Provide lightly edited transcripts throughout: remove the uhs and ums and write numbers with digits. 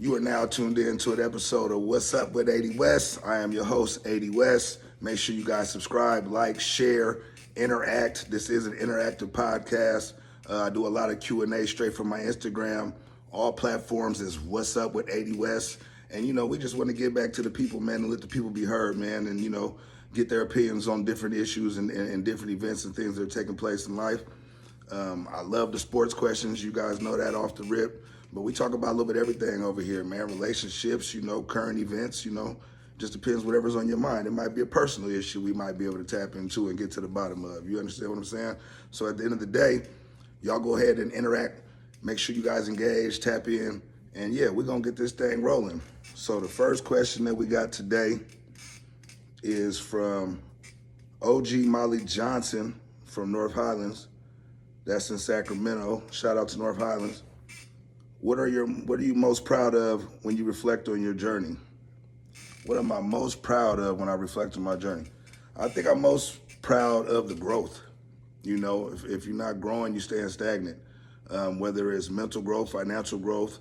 You are now tuned in to an episode of What's Up with 80 West. I am your host, 80 West. Make sure you guys subscribe, like, share, interact. This is an interactive podcast. I do a lot of Q&A straight from my Instagram. All platforms is What's Up with 80 West. And, we just want to get back to the people, man, and let the people be heard, man, and, get their opinions on different issues and different events and things that are taking place in life. I love the sports questions. You guys know that off the rip. But we talk about a little bit of everything over here, man. Relationships, current events, just depends whatever's on your mind. It might be a personal issue we might be able to tap into and get to the bottom of. You understand what I'm saying? So at the end of the day, y'all go ahead and interact. Make sure you guys engage, tap in, and yeah, we're going to get this thing rolling. So the first question that we got today is from OG Molly Johnson from North Highlands. That's in Sacramento. Shout out to North Highlands. What are you most proud of when you reflect on your journey? What am I most proud of when I reflect on my journey? I think I'm most proud of the growth. If you're not growing, you're staying stagnant. Whether it's mental growth, financial growth,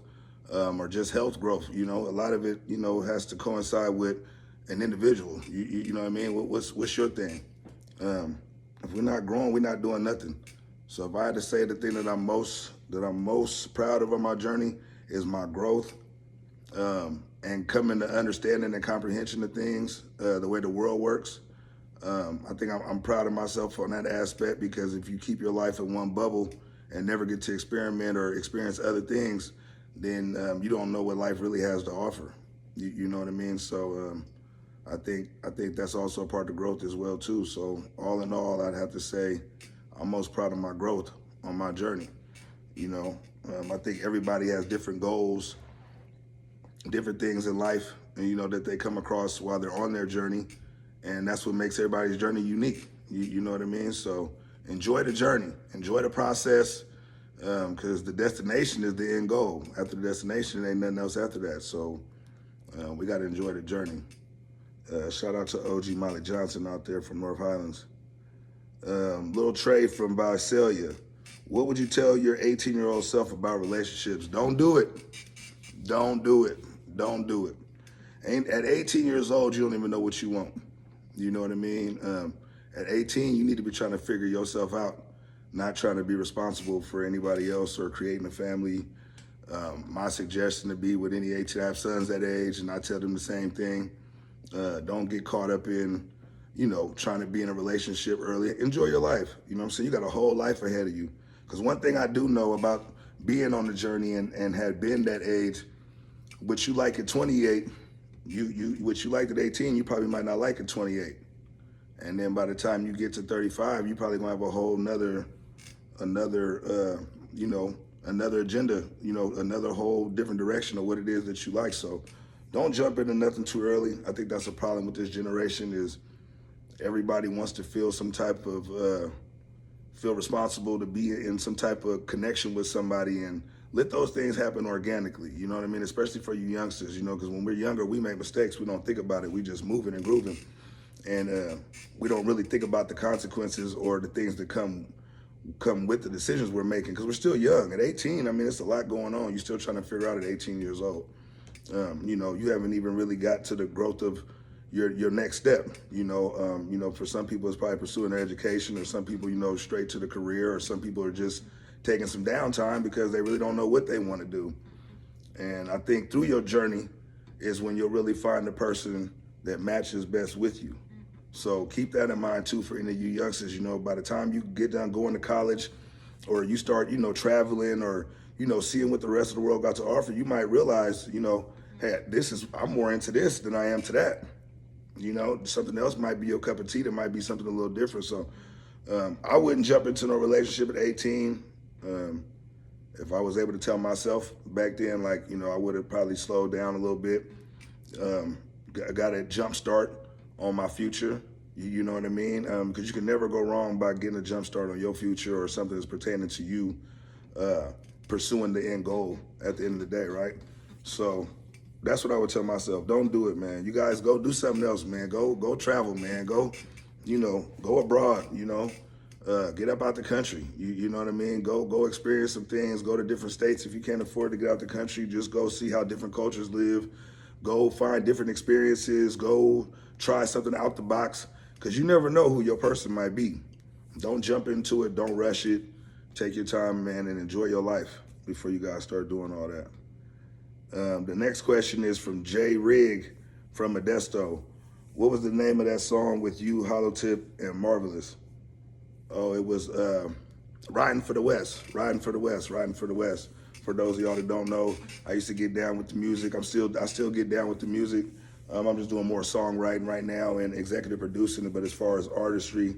or just health growth, a lot of it, has to coincide with an individual. You know what I mean? What's your thing? If we're not growing, we're not doing nothing. So if I had to say the thing that I'm most proud of on my journey is my growth, and coming to understanding and comprehension of things, the way the world works. I think I'm proud of myself on that aspect, because if you keep your life in one bubble and never get to experiment or experience other things, then you don't know what life really has to offer. You know what I mean? So I think that's also a part of growth as well too. So all in all, I'd have to say I'm most proud of my growth on my journey. I think everybody has different goals, different things in life, and that they come across while they're on their journey, and that's what makes everybody's journey unique. You know what I mean? So enjoy the journey, enjoy the process, because the destination is the end goal. After the destination, ain't nothing else after that. So we got to enjoy the journey. Shout out to OG Molly Johnson out there from North Highlands. Little Trey from Visalia. What would you tell your 18-year-old self about relationships? Don't do it. Don't do it. Don't do it. At 18 years old, you don't even know what you want. You know what I mean? At 18, you need to be trying to figure yourself out, not trying to be responsible for anybody else or creating a family. My suggestion to be with any 18, I have sons that age, and I tell them the same thing. Don't get caught up in, trying to be in a relationship early. Enjoy your life. You know what I'm saying? You got a whole life ahead of you. Because one thing I do know about being on the journey and had been that age, what you like at 28, what you liked at 18, you probably might not like at 28. And then by the time you get to 35, you probably gonna have a whole another agenda, another whole different direction of what it is that you like. So don't jump into nothing too early. I think that's a problem with this generation, is everybody wants to feel some type of, feel responsible to be in some type of connection with somebody, and let those things happen organically. You know what I mean? Especially for you youngsters, because when we're younger, we make mistakes. We don't think about it. We just moving and grooving. And we don't really think about the consequences or the things that come with the decisions we're making, because we're still young. At 18, it's a lot going on. You're still trying to figure out at 18 years old. You haven't even really got to the growth of your next step. For some people it's probably pursuing their education, or some people, straight to the career, or some people are just taking some downtime because they really don't know what they want to do. And I think through your journey is when you'll really find the person that matches best with you. So keep that in mind too for any of you youngsters. By the time you get done going to college, or you start, traveling, or, seeing what the rest of the world got to offer, you might realize, hey, I'm more into this than I am to that. Something else might be your cup of tea. That might be something a little different. So I wouldn't jump into no relationship at 18. If I was able to tell myself back then, I would have probably slowed down a little bit. I got a jump start on my future. You know what I mean? Because you can never go wrong by getting a jump start on your future, or something that's pertaining to you, pursuing the end goal at the end of the day, right? So that's what I would tell myself. Don't do it, man. You guys go do something else, man. Go travel, man. Go abroad, get up out the country. You know what I mean? Go experience some things. Go to different states. If you can't afford to get out the country, just go see how different cultures live. Go find different experiences. Go try something out the box, because you never know who your person might be. Don't jump into it. Don't rush it. Take your time, man, and enjoy your life before you guys start doing all that. The next question is from Jay Rigg from Modesto. What was the name of that song with you, Hollowtip, and Marvelous? Oh, it was Riding for the West. Riding for the West. Riding for the West. For those of y'all that don't know, I used to get down with the music. I still get down with the music. I'm just doing more songwriting right now and executive producing it. But as far as artistry,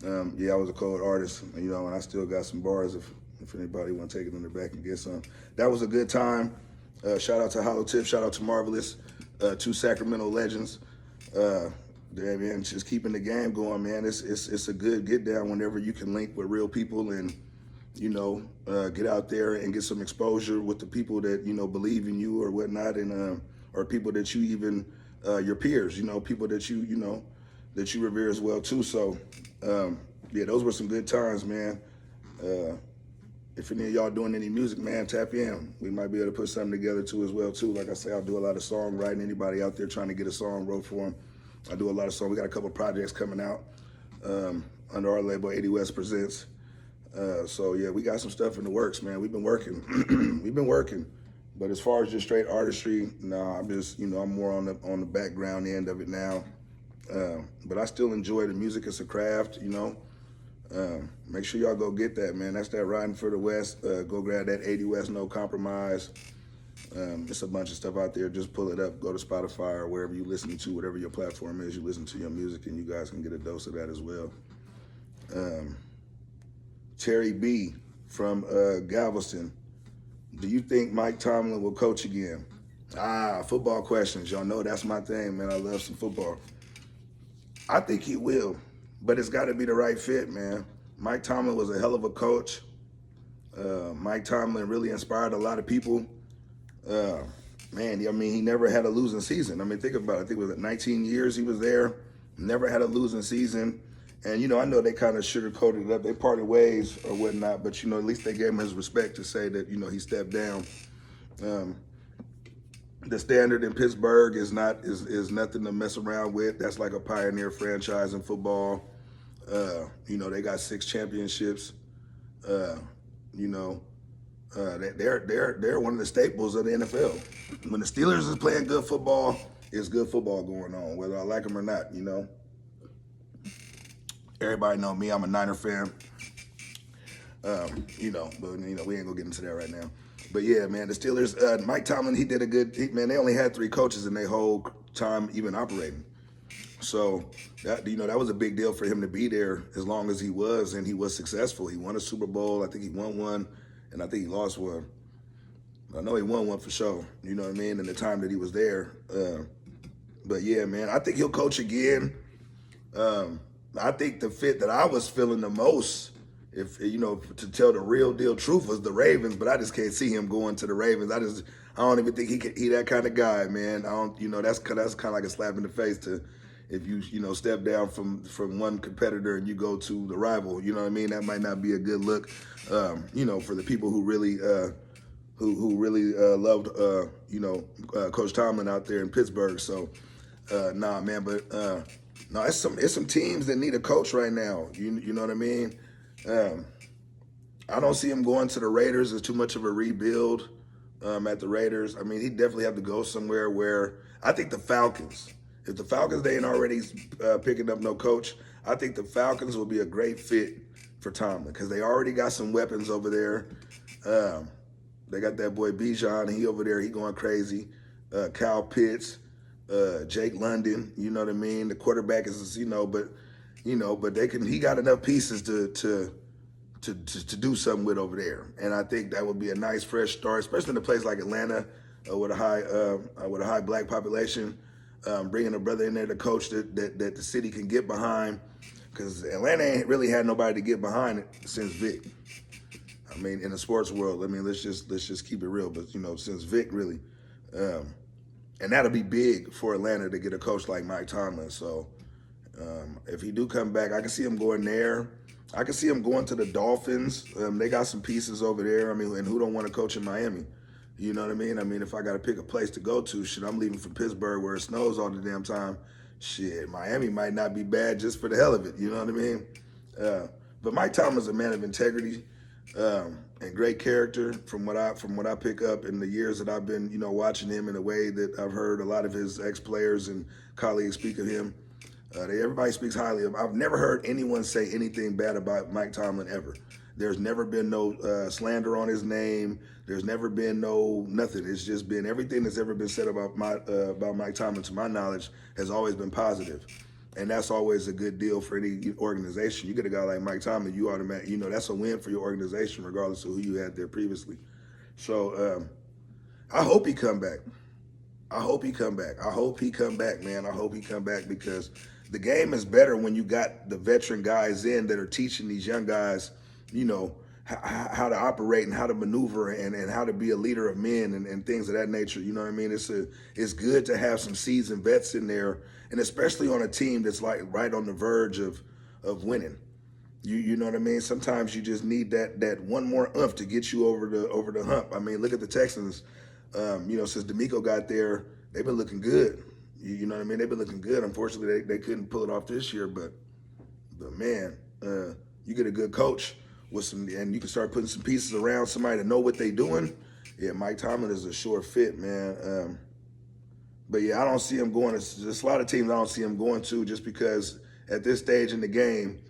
yeah, I was a cold artist, and I still got some bars if anybody want to take it on their back and get some. That was a good time. Shout out to Hollowtip. Shout out to Marvelous. Two Sacramento legends. Yeah, man, just keeping the game going, man. It's a good get down whenever you can link with real people and get out there and get some exposure with the people that believe in you or whatnot, and or people that you even your peers, people that that you revere as well too. So yeah, those were some good times, man. If any of y'all doing any music, man, tap in. We might be able to put something together too as well too. Like I say, I'll do a lot of songwriting. Anybody out there trying to get a song wrote for them, I do a lot of songs. We got a couple projects coming out under our label, 80 West Presents. So yeah, we got some stuff in the works, man. We've been working. We've been working. But as far as just straight artistry, nah, I'm just, I'm more on the background end of it now. But I still enjoy the music. It's a craft, Make sure y'all go get that, man. That's that Riding for the West. Go grab that 80 West, No Compromise. It's a bunch of stuff out there. Just pull it up. Go to Spotify or wherever you listen to, whatever your platform is. You listen to your music, and you guys can get a dose of that as well. Terry B from Galveston. Do you think Mike Tomlin will coach again? Football questions. Y'all know that's my thing, man. I love some football. I think he will, but it's got to be the right fit, man. Mike Tomlin was a hell of a coach. Mike Tomlin really inspired a lot of people. Man, he never had a losing season. Think about it. I think it was 19 years he was there, never had a losing season. And, I know they kind of sugarcoated it up. They parted ways or whatnot, but, at least they gave him his respect to say that, he stepped down. The standard in Pittsburgh is nothing to mess around with. That's like a pioneer franchise in football. They got 6 championships. They're one of the staples of the NFL. When the Steelers is playing good football, it's good football going on, whether I like them or not, Everybody know me, I'm a Niner fan. But we ain't gonna get into that right now. But yeah, man, the Steelers, Mike Tomlin, he did a good, they only had 3 coaches in their whole time even operating. So that was a big deal for him to be there as long as he was, and he was successful. He won a Super Bowl. I think he won one, and I think he lost one. I know he won one for sure. You know what I mean? In the time that he was there. But yeah, man, I think he'll coach again. I think the fit that I was feeling the most, if to tell the real deal truth, was the Ravens. But I just can't see him going to the Ravens. I don't even think he that kind of guy, man. I don't, that's kind of like a slap in the face to, if you step down from one competitor and you go to the rival. You know what I mean? That might not be a good look, for the people who really loved Coach Tomlin out there in Pittsburgh. So nah, man, but no, it's some teams that need a coach right now. You know what I mean? I don't see him going to the Raiders. It's too much of a rebuild at the Raiders. He'd definitely have to go somewhere where, I think the Falcons. If the Falcons, they ain't already picking up no coach, I think the Falcons will be a great fit for Tomlin, because they already got some weapons over there. They got that boy Bijan. He over there, he going crazy. Kyle Pitts. Jake London, you know what I mean? The quarterback is, but he got enough pieces to do something with over there. And I think that would be a nice fresh start, especially in a place like Atlanta with a high black population. Bringing a brother in there to coach that the city can get behind, because Atlanta ain't really had nobody to get behind it since Vic. In the sports world, let's just keep it real. But since Vic really. And that'll be big for Atlanta to get a coach like Mike Tomlin. So if he do come back, I can see him going there. I can see him going to the Dolphins. They got some pieces over there. I mean, and who don't want to coach in Miami? You know what I mean? I mean, if I got to pick a place to go to, shit, I'm leaving from Pittsburgh where it snows all the damn time. Shit, Miami might not be bad just for the hell of it. You know what I mean? But Mike Tomlin's a man of integrity and great character from what I pick up in the years that I've been, watching him in a way that I've heard a lot of his ex-players and colleagues speak of him. Everybody speaks highly of him. I've never heard anyone say anything bad about Mike Tomlin ever. There's never been no slander on his name. There's never been no nothing. It's just been everything that's ever been said about Mike Tomlin, to my knowledge, has always been positive. And that's always a good deal for any organization. You get a guy like Mike Tomlin, you automatically, that's a win for your organization, regardless of who you had there previously. So I hope he come back. I hope he come back, man. I hope he come back, because the game is better when you got the veteran guys in that are teaching these young guys, how to operate and how to maneuver and how to be a leader of men and things of that nature. You know what I mean? It's good to have some seasoned vets in there, and especially on a team that's like right on the verge of winning. You know what I mean? Sometimes you just need that one more oomph to get you over the hump. I mean, look at the Texans. Since DeMeco got there, they've been looking good. You know what I mean? They've been looking good. Unfortunately, they couldn't pull it off this year, but man, you get a good coach and you can start putting some pieces around somebody to know what they're doing. Yeah, Mike Tomlin is a sure fit, man. But yeah, I don't see him going. There's a lot of teams I don't see him going to, just because at this stage in the game,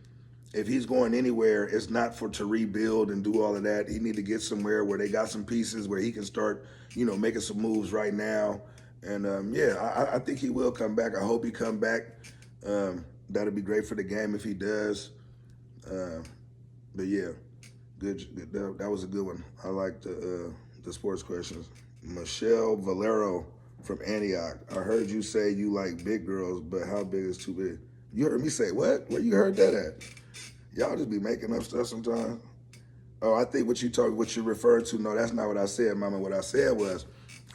if he's going anywhere, it's not to rebuild and do all of that. He need to get somewhere where they got some pieces where he can start, making some moves right now. And I think he will come back. I hope he come back. That'll be great for the game if he does. But yeah, good. That was a good one. I like the sports questions. Michelle Valero from Antioch. I heard you say you like big girls, but how big is too big? You heard me say what? Where you heard that at? Y'all just be making up stuff sometimes. Oh, I think what you're referring to, no, that's not what I said, Mama. What I said was,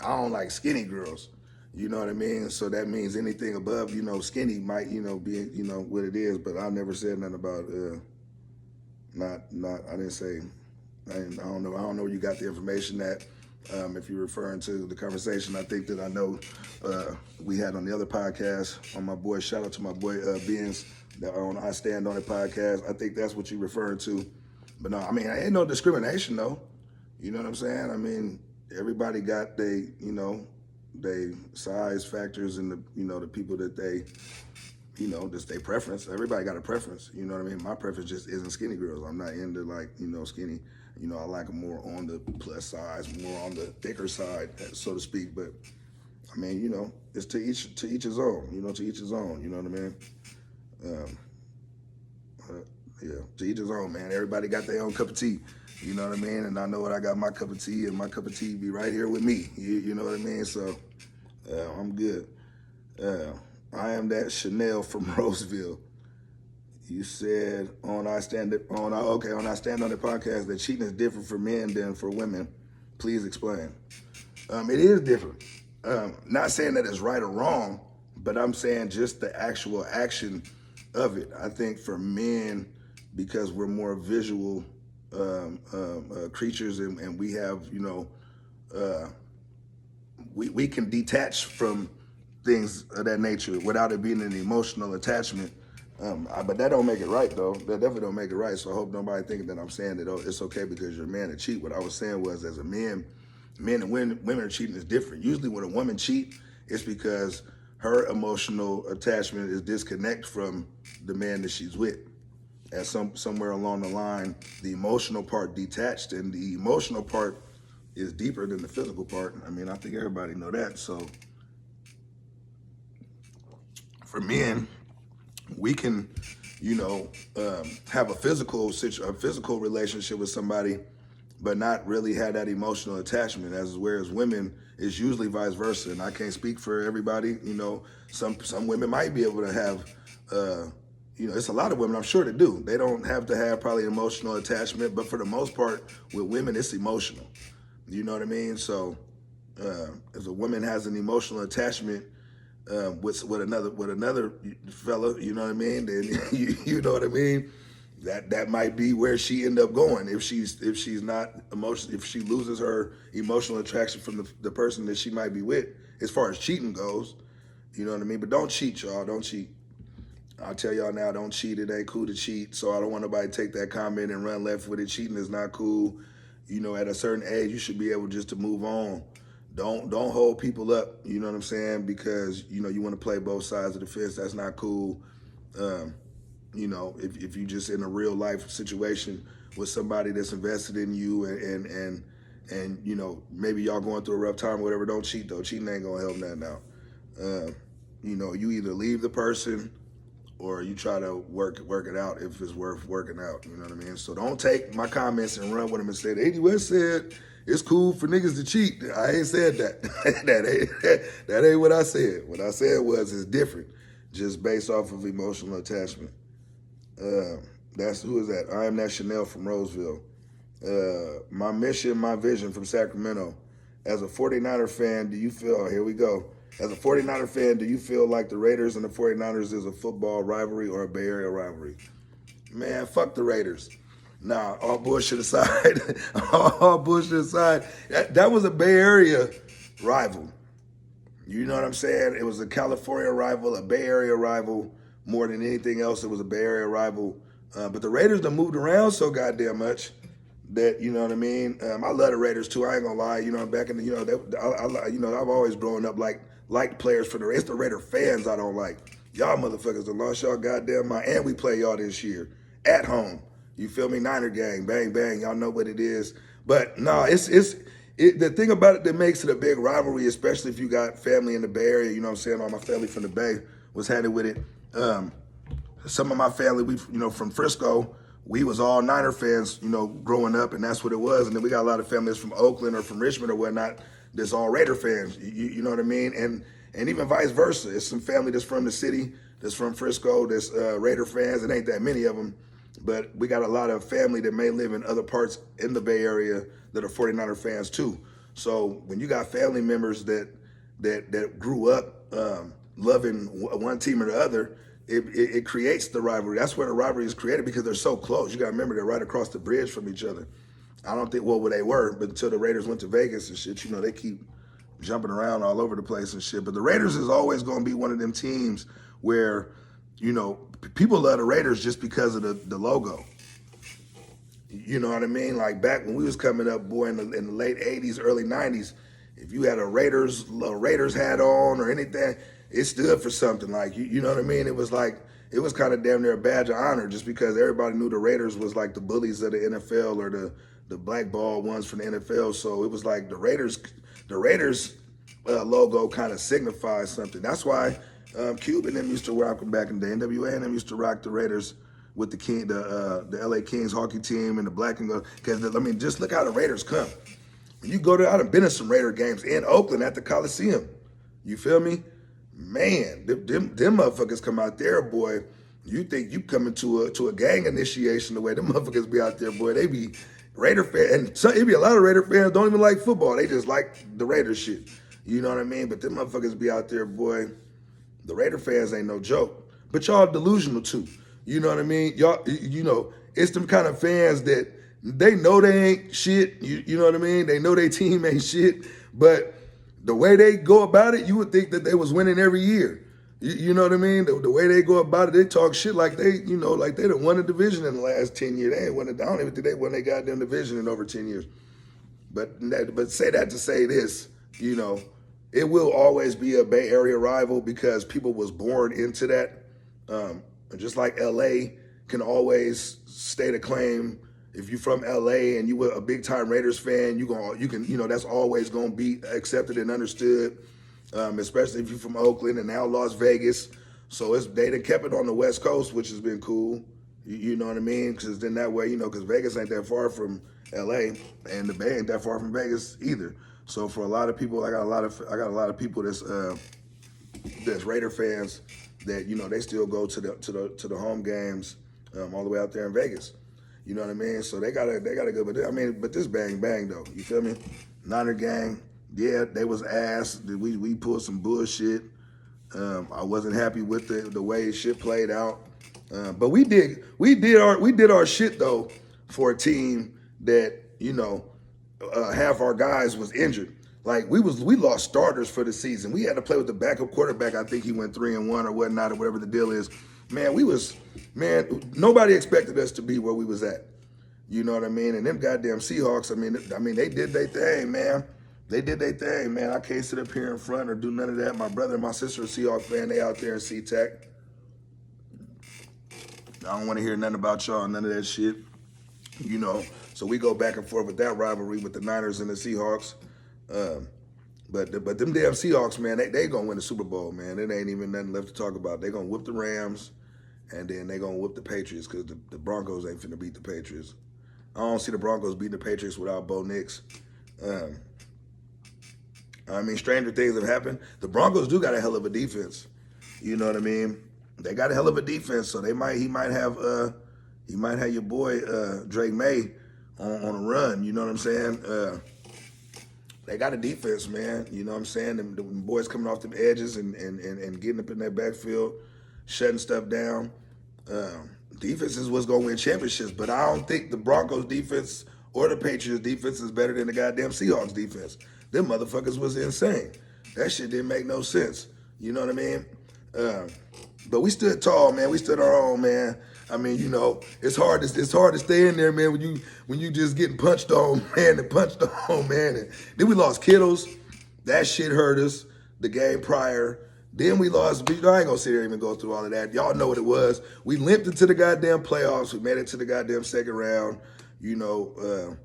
I don't like skinny girls. You know what I mean? So that means anything above, skinny might, be, what it is. But I never said nothing about, I didn't say, I don't know where you got the information at. If you're referring to the conversation, I think that I know we had on the other podcast on my boy, shout out to my boy Benz, that are on I Stand On It podcast. I think that's what you're referring to. But no, I mean, ain't no discrimination though. You know what I'm saying? I mean, everybody got they size factors and the people that they, just their preference. Everybody got a preference. You know what I mean? My preference just isn't skinny girls. I'm not into skinny. I like them more on the plus size, more on the thicker side, so to speak. But I mean, it's to each his own. To each his own. You know what I mean? Yeah, to each his own, man. Everybody got their own cup of tea. You know what I mean? And I know what I got my cup of tea, and my cup of tea be right here with me. You know what I mean? So I'm good. I am that Chanel from Roseville. You said on I Stand On It podcast that cheating is different for men than for women. Please explain. It is different. Not saying that it's right or wrong, but I'm saying just the actual action of it. I think for men, because we're more visual creatures, and we have, we can detach from things of that nature without it being an emotional attachment. But that don't make it right, though. That definitely don't make it right. So I hope nobody thinking that I'm saying that it's okay because you're a man to cheat. What I was saying was, as a man and women are cheating is different. Usually when a woman cheat, it's because her emotional attachment is disconnect from the man that she's with. And somewhere along the line, the emotional part detached, and the emotional part is deeper than the physical part. I mean, I think everybody know that. So for men, we can, have a physical relationship with somebody, but not really have that emotional attachment. Whereas women, it's usually vice versa. And I can't speak for everybody. Some women might be able to have, it's a lot of women I'm sure that do. They don't have to have probably emotional attachment, but for the most part, with women, it's emotional. You know what I mean? So if a woman has an emotional attachment with another fella, you know what I mean? Then you know what I mean? that might be where she end up going if she's not emotional, if she loses her emotional attraction from the person that she might be with, as far as cheating goes. You know what I mean? But don't cheat, y'all. Don't cheat. I'll tell y'all now, don't cheat. It ain't cool to cheat. So I don't want nobody to take that comment and run left with it. Cheating is not cool. You know, at a certain age, you should be able just to move on. Don't hold people up. You know what I'm saying? Because you know you want to play both sides of the fence. That's not cool. You know, if you just in a real life situation with somebody that's invested in you and you know, maybe y'all going through a rough time or whatever, don't cheat though. Cheating ain't gonna help nothing out. You know, you either leave the person or you try to work it out if it's worth working out. You know what I mean? So don't take my comments and run with them and say, Eddie West said it's cool for niggas to cheat. I ain't said that. that ain't what I said. What I said was it's different, just based off of emotional attachment. Who is that? I am that Chanel from Roseville. My mission, my vision from Sacramento. As a 49er fan, do you feel, here we go. As a 49er fan, do you feel like the Raiders and the 49ers is a football rivalry or a Bay Area rivalry? Man, fuck the Raiders. Nah, all bullshit aside, all bullshit aside, that was a Bay Area rival. You know what I'm saying? It was a California rival, a Bay Area rival. More than anything else, it was a Bay Area rival. But the Raiders done moved around so goddamn much that, you know what I mean? I love the Raiders too. I ain't gonna lie. You know, back in the, you know, I've always grown up like players for the Raiders. It's the Raider fans I don't like. Y'all motherfuckers done lost y'all goddamn mind. And we play y'all this year at home. You feel me? Niner gang, bang, bang. Y'all know what it is. But no, the thing about it that makes it a big rivalry, especially if you got family in the Bay Area, you know what I'm saying? All my family from the Bay was had it with it. Some of my family, we, you know, from Frisco, we was all Niner fans, you know, growing up, and that's what it was. And then we got a lot of families from Oakland or from Richmond or whatnot that's all Raider fans. You know what I mean? And even vice versa. It's some family that's from the city, that's from Frisco, that's Raider fans. It ain't that many of them, but we got a lot of family that may live in other parts in the Bay Area that are 49er fans too. So when you got family members that grew up loving one team or the other, it creates the rivalry. That's where the rivalry is created because they're so close. You got to remember they're right across the bridge from each other. I don't think, well, where they were, but until the Raiders went to Vegas and shit, you know, they keep jumping around all over the place and shit. But the Raiders is always going to be one of them teams where, you know, people love the Raiders just because of the logo. You know what I mean? Like back when we was coming up, boy, in the late 80s, early 90s, if you had a Raiders hat on or anything, it stood for something. Like, you know what I mean? It was kind of damn near a badge of honor just because everybody knew the Raiders was like the bullies of the NFL or the blackball ones from the NFL. So it was like the Raiders logo kind of signifies something. That's why Cube and them used to rock them back in the day. NWA and them used to rock the Raiders with the LA Kings hockey team and the black and gold. Because, I mean, just look how the Raiders come. You go to, I've been in some Raider games in Oakland at the Coliseum. You feel me? Man, them motherfuckers come out there, boy. You think you coming to a gang initiation the way them motherfuckers be out there, boy. They be Raider fans. And it be a lot of Raider fans don't even like football. They just like the Raider shit. You know what I mean? But them motherfuckers be out there, boy. The Raider fans ain't no joke. But y'all delusional too. You know what I mean? Y'all, you know, it's them kind of fans that they know they ain't shit. You know what I mean? They know their team ain't shit. But the way they go about it, you would think that they was winning every year. You know what I mean? The way they go about it, they talk shit like they, you know, like they done won a division in the last 10 years. They ain't won it. I don't even think they won their goddamn division in over 10 years. But say that to say this, you know, it will always be a Bay Area rival because people was born into that. Just like LA can always state a claim. If you're from LA and you were a big time Raiders fan, you can, you know, that's always gonna be accepted and understood. Especially if you're from Oakland and now Las Vegas. So they done kept it on the West Coast, which has been cool. You know what I mean? Because then that way, you know, because Vegas ain't that far from LA and the Bay ain't that far from Vegas either. So for a lot of people, I got a lot of people that's Raider fans that, you know, they still go to the home games all the way out there in Vegas. You know what I mean? So they got a good, but this bang bang though. You feel me? Niner gang, yeah, they was ass. We pulled some bullshit. I wasn't happy with the way shit played out. But we did our shit though for a team that half our guys was injured. Like we lost starters for the season. We had to play with the backup quarterback. I think he went 3-1 or whatnot or whatever the deal is. Man, nobody expected us to be where we was at. You know what I mean? And them goddamn Seahawks, I mean, they did their thing, man. They did their thing, man. I can't sit up here in front or do none of that. My brother and my sister are Seahawks fan. They out there in SeaTac. I don't want to hear nothing about y'all, none of that shit. So we go back and forth with that rivalry with the Niners and the Seahawks. But them damn Seahawks, man, they gonna win the Super Bowl, man. It ain't even nothing left to talk about. They gonna whip the Rams, and then they gonna whip the Patriots because the Broncos ain't finna beat the Patriots. I don't see the Broncos beating the Patriots without Bo Nix. Stranger things have happened. The Broncos do got a hell of a defense. You know what I mean? They got a hell of a defense, so he might have your boy Drake May on a run. You know what I'm saying? They got a defense, man. You know what I'm saying? The boys coming off them edges and getting up in that backfield, shutting stuff down. Defense is what's going to win championships, but I don't think the Broncos defense or the Patriots defense is better than the goddamn Seahawks defense. Them motherfuckers was insane. That shit didn't make no sense. You know what I mean? But we stood tall, man. We stood our own, man. I mean, it's hard to stay in there, man, when you just getting punched on, man, And then we lost Kittles. That shit hurt us the game prior. Then we lost, I ain't gonna sit here and even go through all of that. Y'all know what it was. We limped into the goddamn playoffs. We made it to the goddamn second round, and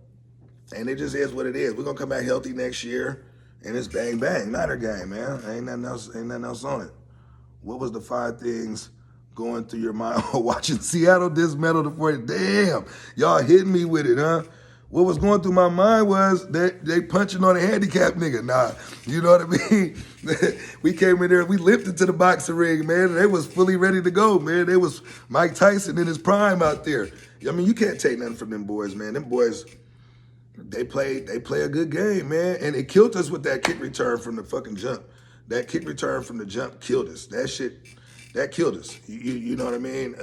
it just is what it is. We're gonna come back healthy next year, and it's bang bang, Niner game, man. Ain't nothing else on it. What was the 5 things going through your mind watching Seattle dismantle the 40? Damn, y'all hitting me with it, huh? What was going through my mind was that they punching on a handicapped nigga. Nah, you know what I mean? We came in there, we limped into the boxing ring, man, and they was fully ready to go, man. They was Mike Tyson in his prime out there. I mean, you can't take nothing from them boys, man. Them boys, they play a good game, man. And it killed us with that kick return from the fucking jump. That kick return from the jump killed us. That killed us. You know what I mean?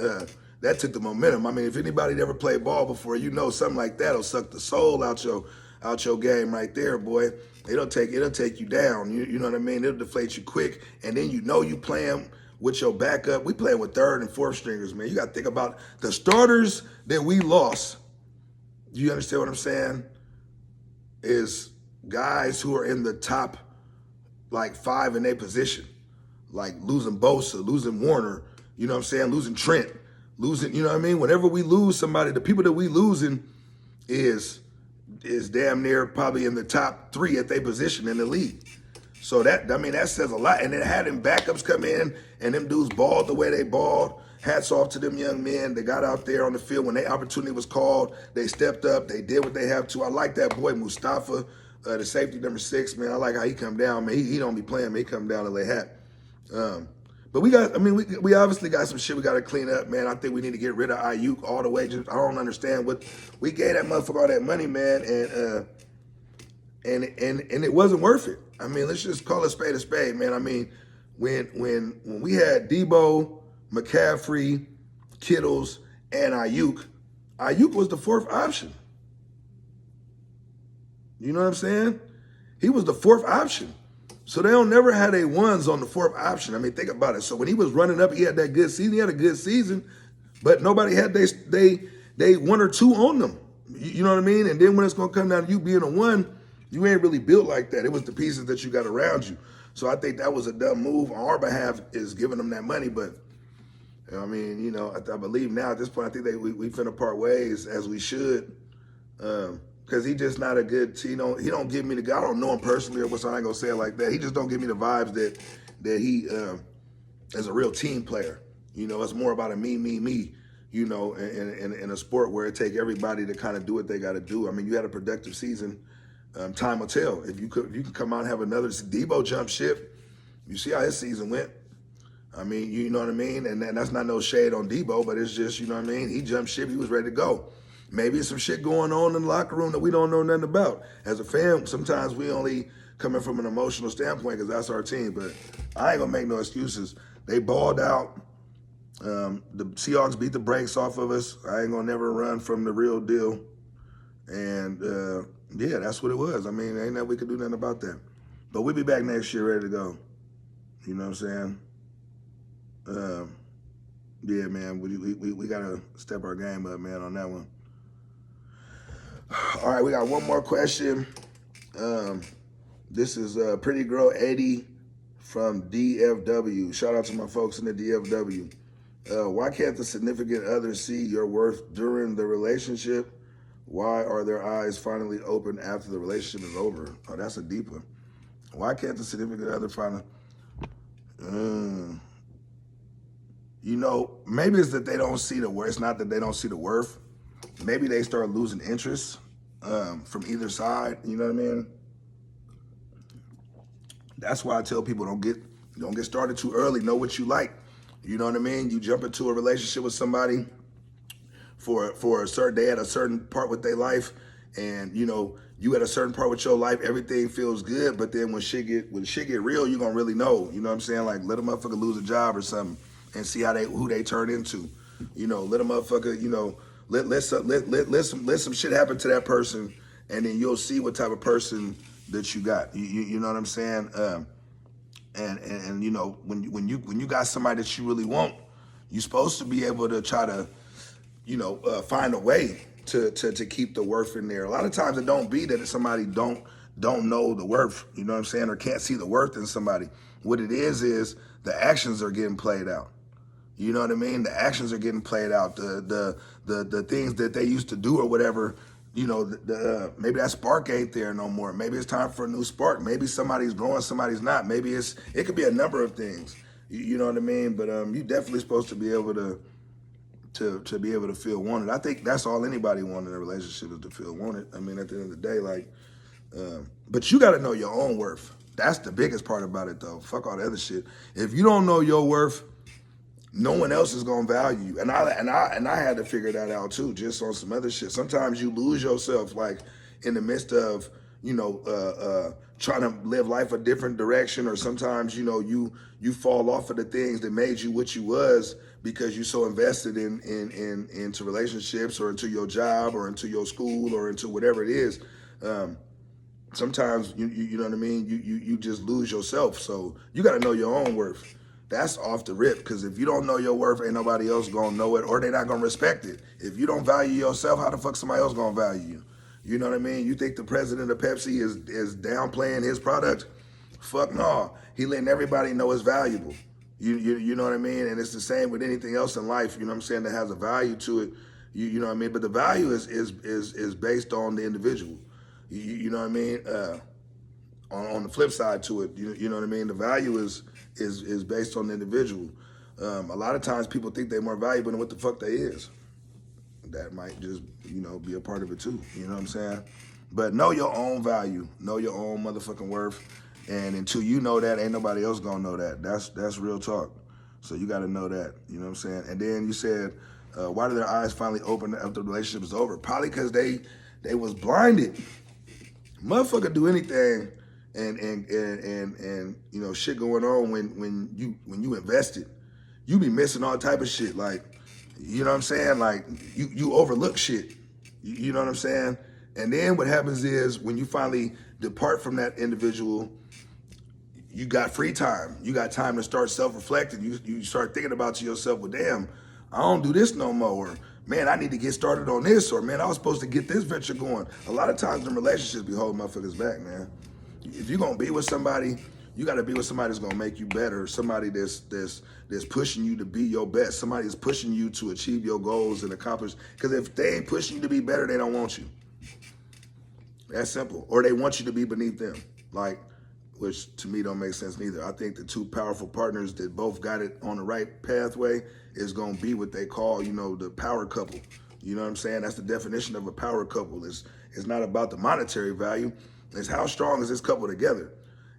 That took the momentum. I mean, if anybody ever played ball before, something like that'll suck the soul out your game right there, boy. It'll take you down. You know what I mean? It'll deflate you quick, and then you playing with your backup. We playing with 3rd and 4th stringers, man. You got to think about the starters that we lost. You understand what I'm saying? Is guys who are in the top, 5 in their position. Like losing Bosa, losing Warner, you know what I'm saying? Losing Trent, you know what I mean? Whenever we lose somebody, the people that we losing is damn near probably in the top 3 at their position in the league. So that says a lot. And then had them backups come in and them dudes balled the way they balled. Hats off to them young men. They got out there on the field when their opportunity was called. They stepped up. They did what they have to. I like that boy Mustafa, the safety number 6, man. I like how he come down, man. He don't be playing, man. He come down and lay hat. But we obviously got some shit we got to clean up, man. I think we need to get rid of Ayuk all the way. I don't understand what we gave that motherfucker all that money, man, and it wasn't worth it. I mean, let's just call a spade, man. I mean, when we had Debo, McCaffrey, Kittles, and Ayuk was the 4th option. You know what I'm saying? He was the 4th option. So they don't never had a ones on the 4th option. I mean, think about it. So when he was running up, he had that good season. He had a good season, but nobody had they 1 or 2 on them. You know what I mean? And then when it's going to come down to you being a 1, you ain't really built like that. It was the pieces that you got around you. So I think that was a dumb move on our behalf, is giving them that money. But I mean, I believe now at this point, I think we finna part ways as we should. Because he just not a good, he don't give me the, I don't know him personally or what's, I ain't gonna say it like that. He just don't give me the vibes that he is a real team player. It's more about a me, in a sport where it take everybody to kind of do what they got to do. I mean, you had a productive season. Time will tell. If you can come out and have another Debo jump ship, you see how his season went. I mean, you know what I mean? And that's not no shade on Debo, but it's just, you know what I mean? He jumped ship, he was ready to go. Maybe it's some shit going on in the locker room that we don't know nothing about. As a fan, sometimes we only coming from an emotional standpoint because that's our team. But I ain't going to make no excuses. They balled out. The Seahawks beat the brakes off of us. I ain't gonna never run from the real deal. And yeah, that's what it was. I mean, ain't that we could do nothing about that. But we'll be back next year ready to go. You know what I'm saying? Yeah, man, we gotta step our game up, man, on that one. All right, we got one more question. This is Pretty Girl Eddie from DFW. Shout out to my folks in the DFW. Why can't the significant other see your worth during the relationship? Why are their eyes finally open after the relationship is over? Oh, that's a deep one. Why can't the significant other finally? You know, maybe it's that they don't see the worth. It's not that they don't see the worth. Maybe they start losing interest from either side. You know what I mean? That's why I tell people don't get started too early. Know what you like. You know what I mean? You jump into a relationship with somebody for a certain day at a certain part with their life, and you know you at a certain part with your life, everything feels good. But then when shit get real, you gonna really know. You know what I'm saying? Like let a motherfucker lose a job or something, and see who they turn into. You know, let a motherfucker. You know, let some shit happen to that person, and then you'll see what type of person that you got. You know what I'm saying? And you know when you got somebody that you really want, you're supposed to be able to try to, you know, find a way to keep the worth in there. A lot of times it don't be that somebody don't know the worth, you know what I'm saying, or can't see the worth in somebody. What it is the actions are getting played out. You know what I mean? The actions are getting played out. The things that they used to do or whatever. You know, maybe that spark ain't there no more. Maybe it's time for a new spark. Maybe somebody's growing, somebody's not. Maybe it could be a number of things. You know what I mean? But you definitely supposed to be able to be able to feel wanted. I think that's all anybody wants in a relationship is to feel wanted. I mean, at the end of the day, like, but you got to know your own worth. That's the biggest part about it, though. Fuck all the other shit. If you don't know your worth, no one else is gonna value you. And I had to figure that out too, just on some other shit. Sometimes you lose yourself, like in the midst of, you know, trying to live life a different direction, or sometimes, you know, you fall off of the things that made you what you was because you're so invested into relationships or into your job or into your school or into whatever it is. Sometimes you know what I mean. You just lose yourself. So you got to know your own worth. That's off the rip, because if you don't know your worth, ain't nobody else gonna know it, or they're not gonna respect it. If you don't value yourself, how the fuck somebody else gonna value you? You know what I mean? You think the president of Pepsi is downplaying his product? Fuck no. He letting everybody know it's valuable. You know what I mean? And it's the same with anything else in life, you know what I'm saying, that has a value to it. You know what I mean? But the value is based on the individual. You know what I mean? On the flip side to it, you know what I mean? The value is based on the individual. A lot of times people think they're more valuable than what the fuck they is. That might just, you know, be a part of it too. You know what I'm saying? But know your own value. Know your own motherfucking worth. And until you know that, ain't nobody else gonna know that. That's real talk. So you gotta know that. You know what I'm saying? And then you said, why did their eyes finally open after the relationship was over? Probably because they was blinded. Motherfucker do anything and you know, shit going on when you invested. You be missing all type of shit. Like, you know what I'm saying? Like you overlook shit. You know what I'm saying? And then what happens is when you finally depart from that individual, you got free time. You got time to start self-reflecting. You start thinking about to yourself, well, damn, I don't do this no more. Or, man, I need to get started on this. Or, man, I was supposed to get this venture going. A lot of times in relationships be holding motherfuckers back, man. If you're gonna be with somebody, you gotta be with somebody that's gonna make you better. Somebody that's pushing you to be your best. Somebody that's pushing you to achieve your goals and accomplish. Because if they ain't pushing you to be better, they don't want you. That's simple. Or they want you to be beneath them. Like, which to me don't make sense neither. I think the two powerful partners that both got it on the right pathway is gonna be what they call, you know, the power couple. You know what I'm saying? That's the definition of a power couple. It's not about the monetary value. It's how strong is this couple together.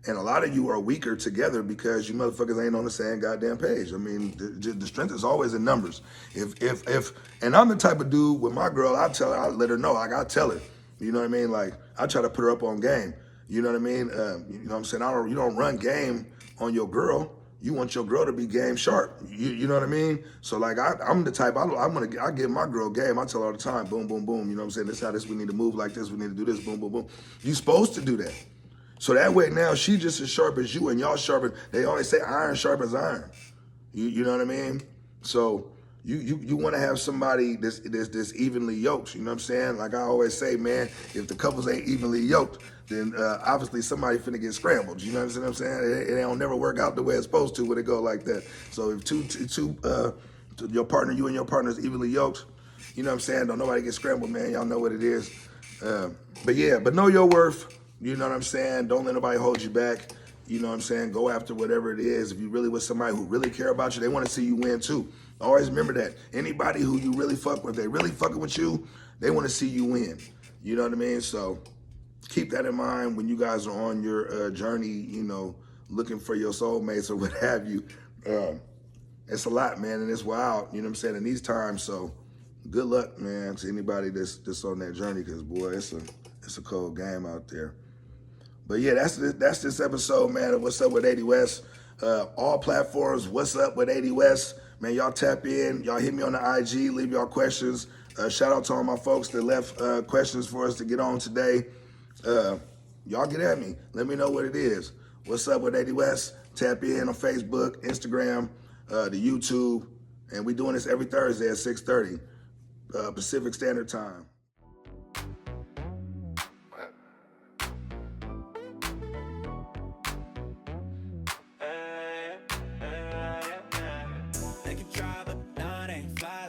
And a lot of you are weaker together because you motherfuckers ain't on the same goddamn page. I mean, the strength is always in numbers. And I'm the type of dude with my girl, I let her know, like I tell her, you know what I mean? Like I try to put her up on game. You know what I mean? You know what I'm saying? You don't run game on your girl. you want your girl to be game sharp. You know what I mean? So like I'm the type, I give my girl game. I tell her all the time, boom, boom, boom. You know what I'm saying? This how this, we need to move like this. We need to do this, boom, boom, boom. You supposed to do that. So that way now she just as sharp as you and y'all sharpen. They always say iron sharpens iron. You know what I mean? So you want to have somebody that's evenly yoked. You know what I'm saying? Like I always say, man, if the couples ain't evenly yoked, then obviously somebody finna get scrambled. You know what I'm saying? It don't never work out the way it's supposed to when it go like that. So if your partner, you and your partner is evenly yoked, you know what I'm saying? Don't nobody get scrambled, man. Y'all know what it is. But know your worth. You know what I'm saying? Don't let nobody hold you back. You know what I'm saying? Go after whatever it is. If you really with somebody who really care about you, they want to see you win too. Always remember that. Anybody who you really fuck with, they really fucking with you, they want to see you win. You know what I mean? So keep that in mind when you guys are on your journey, you know, looking for your soulmates or what have you. It's a lot, man, and it's wild, you know what I'm saying, in these times. So good luck, man, to anybody that's on that journey, because, boy, it's a cold game out there. But yeah, that's this episode, man, of What's Up with 80 West. All platforms, What's Up with 80 West. Man, y'all tap in. Y'all hit me on the IG. Leave y'all questions. Shout out to all my folks that left questions for us to get on today. Y'all get at me. Let me know what it is. What's Up with 80 West. Tap in on Facebook, Instagram, the YouTube. And we doing this every Thursday at 6:30 Pacific Standard Time.